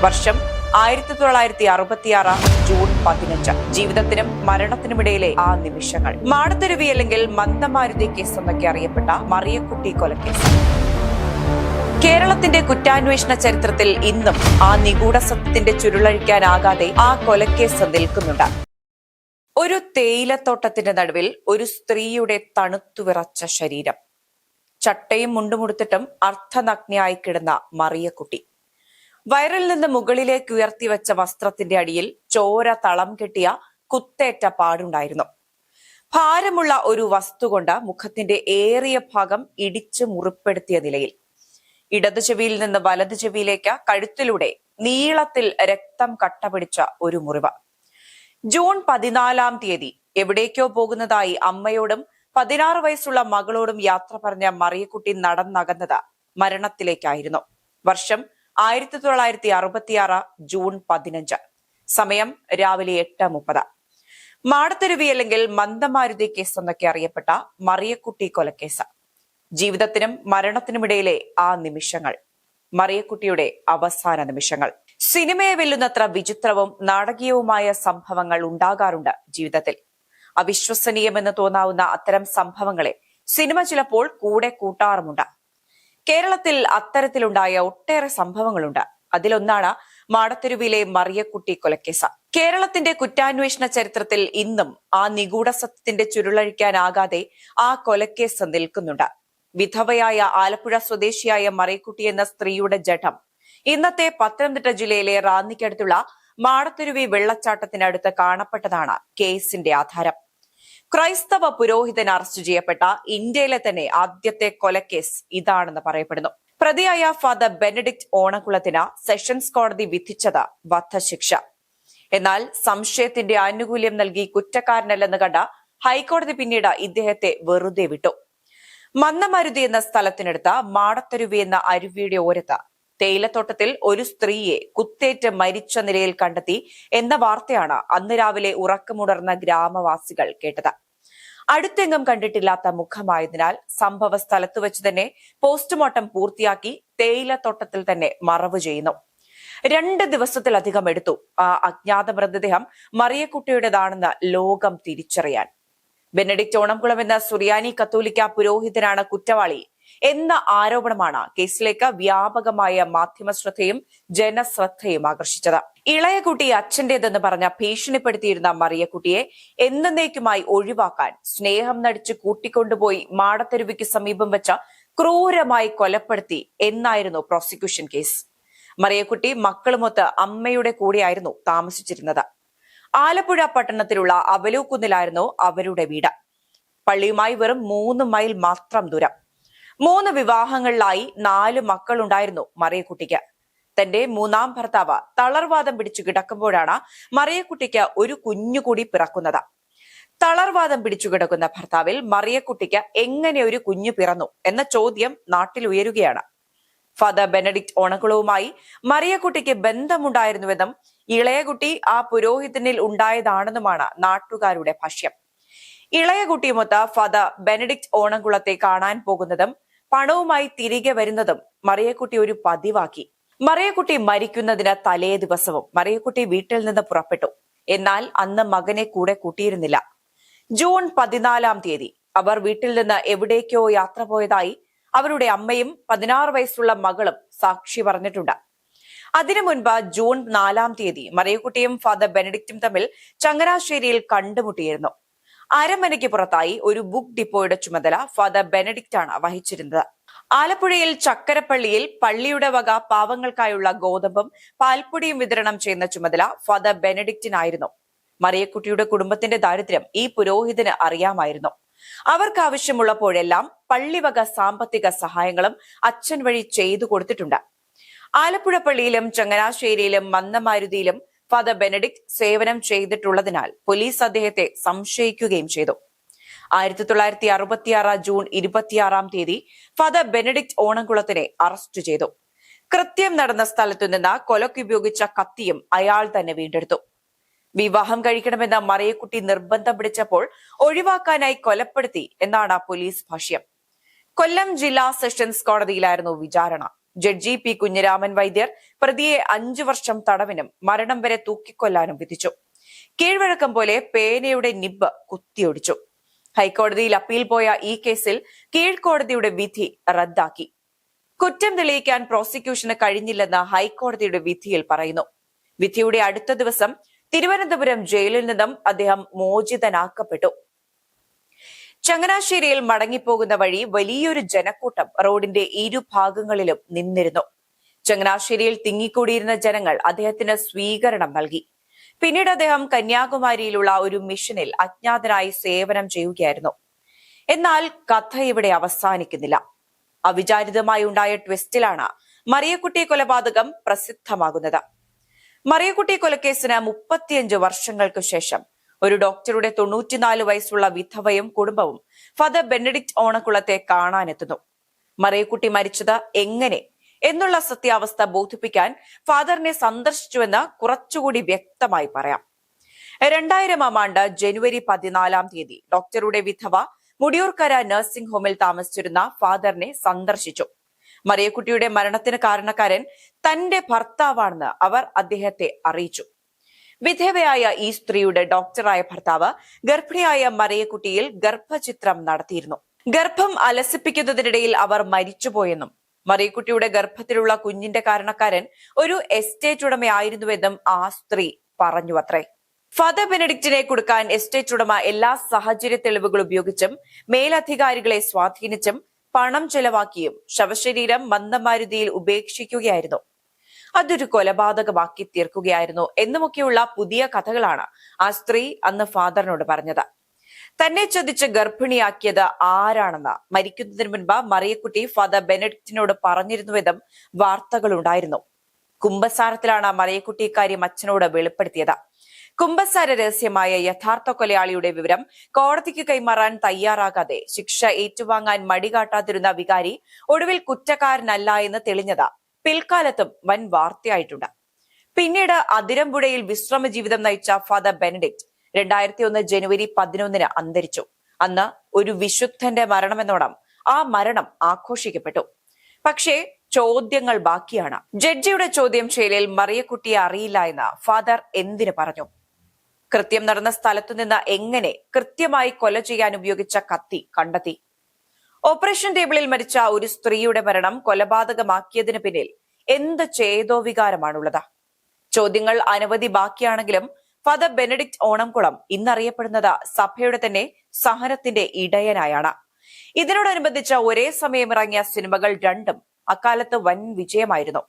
വർഷം 1966 ജൂൺ 15. ജീവിതത്തിനും മരണത്തിനുമിടയിലെ ആ നിമിഷങ്ങൾ. മാടത്തരുവി അല്ലെങ്കിൽ മന്ദമാരുതി കേസ് എന്നൊക്കെ അറിയപ്പെട്ട മറിയക്കുട്ടി കൊലക്കേസ്. കേരളത്തിന്റെ കുറ്റാന്വേഷണ ചരിത്രത്തിൽ ഇന്നും ആ നിഗൂഢ സത്യത്തിന്റെ ചുരുളഴിക്കാനാകാതെ ആ കൊലക്കേസ് നിൽക്കുന്നുണ്ട്. ഒരു തേയിലത്തോട്ടത്തിന്റെ നടുവിൽ ഒരു സ്ത്രീയുടെ തണുത്തുവിറച്ച ശരീരം, ചട്ടയും മുണ്ടുമുടുത്തിട്ടും അർദ്ധനഗ്നയായി കിടന്ന മറിയക്കുട്ടി. വയറിൽ നിന്ന് മുകളിലേക്ക് ഉയർത്തിവെച്ച വസ്ത്രത്തിന്റെ അടിയിൽ ചോര തളം കെട്ടിയ കുത്തേറ്റ പാടുണ്ടായിരുന്നു. ഭാരമുള്ള ഒരു വസ്തു കൊണ്ട് മുഖത്തിന്റെ ഏറിയ ഭാഗം ഇടിച്ചു മുറിപ്പെടുത്തിയ നിലയിൽ. ഇടതു ചെവിയിൽ നിന്ന് വലതു ചെവിയിലേക്ക് കഴുത്തിലൂടെ നീളത്തിൽ രക്തം കട്ടപിടിച്ച ഒരു മുറിവ്. ജൂൺ 14 എവിടേക്കോ പോകുന്നതായി അമ്മയോടും 16 വയസ്സുള്ള മകളോടും യാത്ര പറഞ്ഞ മറിയക്കുട്ടി നടന്നകന്നത് മരണത്തിലേക്കായിരുന്നു. വർഷം 1966 ജൂൺ 15. സമയം രാവിലെ 8:30. മാടത്തരുവി അല്ലെങ്കിൽ മന്ദമാരുതി കേസ് എന്നൊക്കെ അറിയപ്പെട്ട മറിയക്കുട്ടി കൊലക്കേസ്. ജീവിതത്തിനും മരണത്തിനുമിടയിലെ ആ നിമിഷങ്ങൾ. മറിയക്കുട്ടിയുടെ അവസാന നിമിഷങ്ങൾ. സിനിമയെ വെല്ലുന്നത്ര വിചിത്രവും നാടകീയവുമായ സംഭവങ്ങൾ ഉണ്ടാകാറുണ്ട് ജീവിതത്തിൽ. അവിശ്വസനീയമെന്ന് തോന്നാവുന്ന അത്തരം സംഭവങ്ങളെ സിനിമ ചിലപ്പോൾ കൂടെ കൂട്ടാറുമുണ്ട്. കേരളത്തിൽ അത്തരത്തിലുണ്ടായ ഒട്ടേറെ സംഭവങ്ങളുണ്ട്. അതിലൊന്നാണ് മാടത്തരുവിലെ മറിയക്കുട്ടി കൊലക്കേസ്. കേരളത്തിന്റെ കുറ്റാന്വേഷണ ചരിത്രത്തിൽ ഇന്നും ആ നിഗൂഢ സത്യത്തിന്റെ ചുരുളഴിക്കാനാകാതെ ആ കൊലക്കേസ് നിൽക്കുന്നുണ്ട്. വിധവയായ ആലപ്പുഴ സ്വദേശിയായ മറിയക്കുട്ടി എന്ന സ്ത്രീയുടെ ജഡം ഇന്നത്തെ പത്തനംതിട്ട ജില്ലയിലെ റാന്നിക്കടുത്തുള്ള മാടത്തരുവി വെള്ളച്ചാട്ടത്തിനടുത്ത് കാണപ്പെട്ടതാണ് കേസിന്റെ ആധാരം. ക്രൈസ്തവ പുരോഹിതൻ അറസ്റ്റ് ചെയ്യപ്പെട്ട ഇന്ത്യയിലെ തന്നെ ആദ്യത്തെ കൊലക്കേസ് ഇതാണെന്ന് പറയപ്പെടുന്നു. പ്രതിയായ ഫാദർ ബെനഡിക്ട് ഓണക്കുളത്തിന് സെഷൻസ് കോടതി വിധിച്ചത് വധശിക്ഷ. എന്നാൽ സംശയത്തിന്റെ ആനുകൂല്യം നൽകി കുറ്റക്കാരനല്ലെന്ന് കണ്ട ഹൈക്കോടതി പിന്നീട് ഇദ്ദേഹത്തെ വെറുതെ വിട്ടു. മന്ദമരുതി എന്ന സ്ഥലത്തിനടുത്ത് മാടത്തരുവി എന്ന അരുവിയുടെ ഓരത്ത് തേയിലത്തോട്ടത്തിൽ ഒരു സ്ത്രീയെ കുത്തേറ്റ് മരിച്ച നിലയിൽ കണ്ടെത്തി എന്ന വാർത്തയാണ് അന്ന് രാവിലെ ഉറക്കമുണർന്ന ഗ്രാമവാസികൾ കേട്ടത്. അടുത്തെങ്ങും കണ്ടിട്ടില്ലാത്ത മുഖമായതിനാൽ സംഭവ സ്ഥലത്ത് വെച്ച് തന്നെ പോസ്റ്റ്മോർട്ടം പൂർത്തിയാക്കി തേയിലത്തോട്ടത്തിൽ തന്നെ മറവ് ചെയ്യുന്നു. 2 ദിവസത്തിലധികം എടുത്തു ആ അജ്ഞാത മൃതദേഹം മറിയക്കുട്ടിയുടേതാണെന്ന് ലോകം തിരിച്ചറിയാൻ. ബെനഡിക്ട് ഓണംകുളം എന്ന സുറിയാനി കത്തോലിക്ക പുരോഹിതനാണ് കുറ്റവാളി എന്ന ആരോപണമാണ് കേസിലേക്ക് വ്യാപകമായ മാധ്യമ ശ്രദ്ധയും ജനശ്രദ്ധയും ആകർഷിച്ചത്. ഇളയ കുട്ടി അച്ഛന്റേതെന്ന് പറഞ്ഞ ഭീഷണിപ്പെടുത്തിയിരുന്ന മറിയക്കുട്ടിയെ എന്നേക്കുമായി ഒഴിവാക്കാൻ സ്നേഹം നടിച്ച് കൂട്ടിക്കൊണ്ടുപോയി മാടത്തരുവിക്ക് സമീപം വെച്ച ക്രൂരമായി കൊലപ്പെടുത്തി എന്നായിരുന്നു പ്രോസിക്യൂഷൻ കേസ്. മറിയക്കുട്ടി മക്കളുമൊത്ത് അമ്മയുടെ കൂടെയായിരുന്നു താമസിച്ചിരുന്നത്. ആലപ്പുഴ പട്ടണത്തിലുള്ള അവലൂക്കുന്നിലായിരുന്നു അവരുടെ വീട്. പള്ളിയുമായി വെറും 3 മൈൽ മാത്രം ദൂരം. 3 വിവാഹങ്ങളിലായി 4 മക്കളുണ്ടായിരുന്നു മറിയക്കുട്ടിക്ക്. തന്റെ 3ാം ഭർത്താവ് തളർവാദം പിടിച്ചു കിടക്കുമ്പോഴാണ് മറിയക്കുട്ടിക്ക് ഒരു കുഞ്ഞുകൂടി പിറക്കുന്നത്. തളർവാദം പിടിച്ചു കിടക്കുന്ന ഭർത്താവിൽ മറിയക്കുട്ടിക്ക് എങ്ങനെ ഒരു കുഞ്ഞു പിറന്നു എന്ന ചോദ്യം നാട്ടിൽ ഉയരുകയാണ്. ഫാദർ ബെനഡിക്ട് ഓണക്കുളവുമായി മറിയക്കുട്ടിക്ക് ബന്ധമുണ്ടായിരുന്നുവെന്നും ഇളയകുട്ടി ആ പുരോഹിതനിൽ ഉണ്ടായതാണെന്നുമാണ് നാട്ടുകാരുടെ ഭാഷ്യം. ഇളയകുട്ടിയുമൊത്ത് ഫാദർ ബെനഡിക്ട് ഓണക്കുളത്തെ കാണാൻ പോകുന്നതും പണവുമായി തിരികെ വരുന്നതും മറിയക്കുട്ടി ഒരു പതിവാക്കി. മറിയക്കുട്ടി മരിക്കുന്നതിന് തലേ ദിവസവും മറിയക്കുട്ടി വീട്ടിൽ നിന്ന് പുറപ്പെട്ടു. എന്നാൽ അന്ന് മകനെ കൂടെ കൂട്ടിയിരുന്നില്ല. ജൂൺ 14 അവർ വീട്ടിൽ നിന്ന് എവിടേക്കോ യാത്ര പോയതായി അവരുടെ അമ്മയും 16 വയസ്സുള്ള മകളും സാക്ഷി പറഞ്ഞിട്ടുണ്ട്. അതിനു മുൻപ് ജൂൺ 4 മറിയക്കുട്ടിയും ഫാദർ ബെനഡിക്റ്റും തമ്മിൽ ചങ്ങനാശ്ശേരിയിൽ കണ്ടുമുട്ടിയിരുന്നു. അരമനയ്ക്ക് പുറത്തായി ഒരു ബുക്ക് ഡിപ്പോയുടെ ചുമതല ഫാദർ ബെനഡിക്റ്റ് ആണ് വഹിച്ചിരുന്നത്. ആലപ്പുഴയിൽ ചക്കരപ്പള്ളിയിൽ പള്ളിയുടെ വക പാവങ്ങൾക്കായുള്ള ഗോതമ്പും പാൽപ്പൊടിയും വിതരണം ചെയ്യുന്ന ചുമതല ഫാദർ ബെനഡിക്റ്റിനായിരുന്നു. മറിയക്കുട്ടിയുടെ കുടുംബത്തിന്റെ ദാരിദ്ര്യം ഈ പുരോഹിതന് അറിയാമായിരുന്നു. അവർക്ക് ആവശ്യമുള്ളപ്പോഴെല്ലാം പള്ളിവക സാമ്പത്തിക സഹായങ്ങളും അച്ഛൻ വഴി ചെയ്തു കൊടുത്തിട്ടുണ്ട്. ആലപ്പുഴ പള്ളിയിലും ചങ്ങനാശ്ശേരിയിലും മന്ദമാരുതിയിലും ഫാദർ ബെനഡിക്ട് സേവനം ചെയ്തിട്ടുള്ളതിനാൽ പോലീസ് അദ്ദേഹത്തെ സംശയിക്കുകയും ചെയ്തു. 1966 ജൂൺ 26 ഫാദർ ബെനഡിക്ട് ഓണംകുളത്തിനെ അറസ്റ്റ് ചെയ്തു. കൃത്യം നടന്ന സ്ഥലത്തുനിന്ന് കൊലക്കുപയോഗിച്ച കത്തിയും അയാൾ തന്നെ വീണ്ടെടുത്തു. വിവാഹം കഴിക്കണമെന്ന മറിയക്കുട്ടി നിർബന്ധം പിടിച്ചപ്പോൾ ഒഴിവാക്കാനായി കൊലപ്പെടുത്തി എന്നാണ് പോലീസ് ഭാഷ്യം. കൊല്ലം ജില്ലാ സെഷൻസ് കോടതിയിലായിരുന്നു വിചാരണ. ജഡ്ജി പി കുഞ്ഞിരാമൻ വൈദ്യർ പ്രതിയെ 5 വർഷം തടവിനും മരണം വരെ തൂക്കിക്കൊല്ലാനും വിധിച്ചു. കീഴ്വഴക്കം പോലെ പേനയുടെ നിബ്ബ് കുത്തിയൊടിച്ചു. ഹൈക്കോടതിയിൽ അപ്പീൽ പോയ ഈ കേസിൽ കീഴ്ക്കോടതിയുടെ വിധി റദ്ദാക്കി. കുറ്റം തെളിയിക്കാൻ പ്രോസിക്യൂഷന് കഴിഞ്ഞില്ലെന്ന് ഹൈക്കോടതിയുടെ വിധിയിൽ പറയുന്നു. വിധിയുടെ അടുത്ത ദിവസം തിരുവനന്തപുരം ജയിലിൽ നിന്നും അദ്ദേഹം മോചിതനാക്കപ്പെട്ടു. ചങ്ങനാശ്ശേരിയിൽ മടങ്ങിപ്പോകുന്ന വഴി വലിയൊരു ജനക്കൂട്ടം റോഡിന്റെ ഇരുഭാഗങ്ങളിലും നിന്നിരുന്നു. ചങ്ങനാശ്ശേരിയിൽ തിങ്ങിക്കൂടിയിരുന്ന ജനങ്ങൾ അദ്ദേഹത്തിന് സ്വീകരണം നൽകി. പിന്നീട് അദ്ദേഹം കന്യാകുമാരിയിലുള്ള ഒരു മിഷനിൽ അജ്ഞാതനായി സേവനം ചെയ്യുകയായിരുന്നു. എന്നാൽ കഥ ഇവിടെ അവസാനിക്കുന്നില്ല. അവിചാരിതമായി ഉണ്ടായ ട്വിസ്റ്റിലാണ് മറിയക്കുട്ടി കൊലപാതകം പ്രസിദ്ധമാകുന്നത്. മറിയക്കുട്ടി കൊലക്കേസിന് 35 വർഷങ്ങൾക്ക് ശേഷം ഒരു ഡോക്ടറുടെ 94 വയസ്സുള്ള വിധവയും കുടുംബവും ഫാദർ ബെനഡിക്ട് ഓണക്കുളത്തെ കാണാനെത്തുന്നു. മറിയക്കുട്ടി മരിച്ചത് എങ്ങനെ എന്നുള്ള സത്യാവസ്ഥ ബോധിപ്പിക്കാൻ ഫാദറിനെ സന്ദർശിച്ചുവെന്ന് കുറച്ചുകൂടി വ്യക്തമായി പറയാം. 2000 ആണ്ട് ജനുവരി 14 ഡോക്ടറുടെ വിധവ മുടിയൂർക്കര നഴ്സിംഗ് ഹോമിൽ താമസിച്ചിരുന്ന ഫാദറിനെ സന്ദർശിച്ചു. മറിയക്കുട്ടിയുടെ മരണത്തിന് കാരണക്കാരൻ തന്റെ ഭർത്താവാണെന്ന് അവർ അദ്ദേഹത്തെ അറിയിച്ചു. വിധവയായ ഈ സ്ത്രീയുടെ ഡോക്ടറായ ഭർത്താവ് ഗർഭിണിയായ മറിയക്കുട്ടിയിൽ ഗർഭചിത്രം നടത്തിയിരുന്നു. ഗർഭം അലസിപ്പിക്കുന്നതിനിടയിൽ അവർ മരിച്ചുപോയെന്നും മറിയക്കുട്ടിയുടെ ഗർഭത്തിലുള്ള കുഞ്ഞിന്റെ കാരണക്കാരൻ ഒരു എസ്റ്റേറ്റ് ഉടമയായിരുന്നുവെന്നും ആ സ്ത്രീ പറഞ്ഞുവത്രേ. ഫാദർ ബെനഡിക്റ്റിനെ കൊടുക്കാൻ എസ്റ്റേറ്റ് ഉടമ എല്ലാ സാഹചര്യ തെളിവുകൾ ഉപയോഗിച്ചും മേലധികാരികളെ സ്വാധീനിച്ചും പണം ചെലവാക്കിയും ശവശരീരം മന്ദമാരുതിയിൽ ഉപേക്ഷിക്കുകയായിരുന്നു. അതൊരു കൊലപാതകമാക്കി തീർക്കുകയായിരുന്നു എന്നുമൊക്കെയുള്ള പുതിയ കഥകളാണ് ആ സ്ത്രീ അന്ന് ഫാദറിനോട് പറഞ്ഞത്. തന്നെ ചതിച്ച് ഗർഭിണിയാക്കിയത് ആരാണെന്ന് മരിക്കുന്നതിന് മുൻപ് മറിയക്കുട്ടി ഫാദർ ബെനഡിക്റ്റിനോട് പറഞ്ഞിരുന്നുവെന്നും വാർത്തകളുണ്ടായിരുന്നു. കുമ്പസാരത്തിലാണ് മറിയക്കുട്ടി ഇക്കാര്യം അച്ഛനോട് വെളിപ്പെടുത്തിയത്. കുമ്പസാര രഹസ്യമായ യഥാർത്ഥ കൊലയാളിയുടെ വിവരം കോടതിക്ക് കൈമാറാൻ തയ്യാറാകാതെ ശിക്ഷ ഏറ്റുവാങ്ങാൻ മടികാട്ടാതിരുന്ന വികാരി ഒടുവിൽ കുറ്റക്കാരനല്ല എന്ന് തെളിഞ്ഞത് പിൽക്കാലത്തും വൻ വാർത്തയായിട്ടുണ്ട്. പിന്നീട് അതിരമ്പുഴയിൽ വിശ്രമ ജീവിതം നയിച്ച ഫാദർ ബെനഡിക്ട് 2001 ജനുവരി 11 അന്തരിച്ചു. അന്ന് ഒരു വിശുദ്ധന്റെ മരണമെന്നോണം ആ മരണം ആഘോഷിക്കപ്പെട്ടു. പക്ഷേ ചോദ്യങ്ങൾ ബാക്കിയാണ്. ജഡ്ജിയുടെ ചോദ്യം ചെയ്യലിൽ മറിയക്കുട്ടിയെ അറിയില്ല എന്ന് ഫാദർ എന്തിനു പറഞ്ഞു? കൃത്യം നടന്ന സ്ഥലത്തുനിന്ന് എങ്ങനെ കൃത്യമായി കൊല ചെയ്യാൻ ഉപയോഗിച്ച കത്തി കണ്ടെത്തി? ഓപ്പറേഷൻ ടേബിളിൽ മരിച്ച ഒരു സ്ത്രീയുടെ മരണം കൊലപാതകമാക്കിയതിന് പിന്നിൽ എന്ത് ചേതോവികാരമാണുള്ളത്? ചോദ്യങ്ങൾ അനവധി ബാക്കിയാണെങ്കിലും ഫാദർ ബെനഡിക്ട് ഓണംകുളം ഇന്നറിയപ്പെടുന്നത് സഭയുടെ തന്നെ സഹനത്തിന്റെ ഇടയനായാണ്. ഇതിനോടനുബന്ധിച്ച് ഒരേ സമയം ഇറങ്ങിയ സിനിമകൾ രണ്ടും അക്കാലത്ത് വൻ വിജയമായിരുന്നു.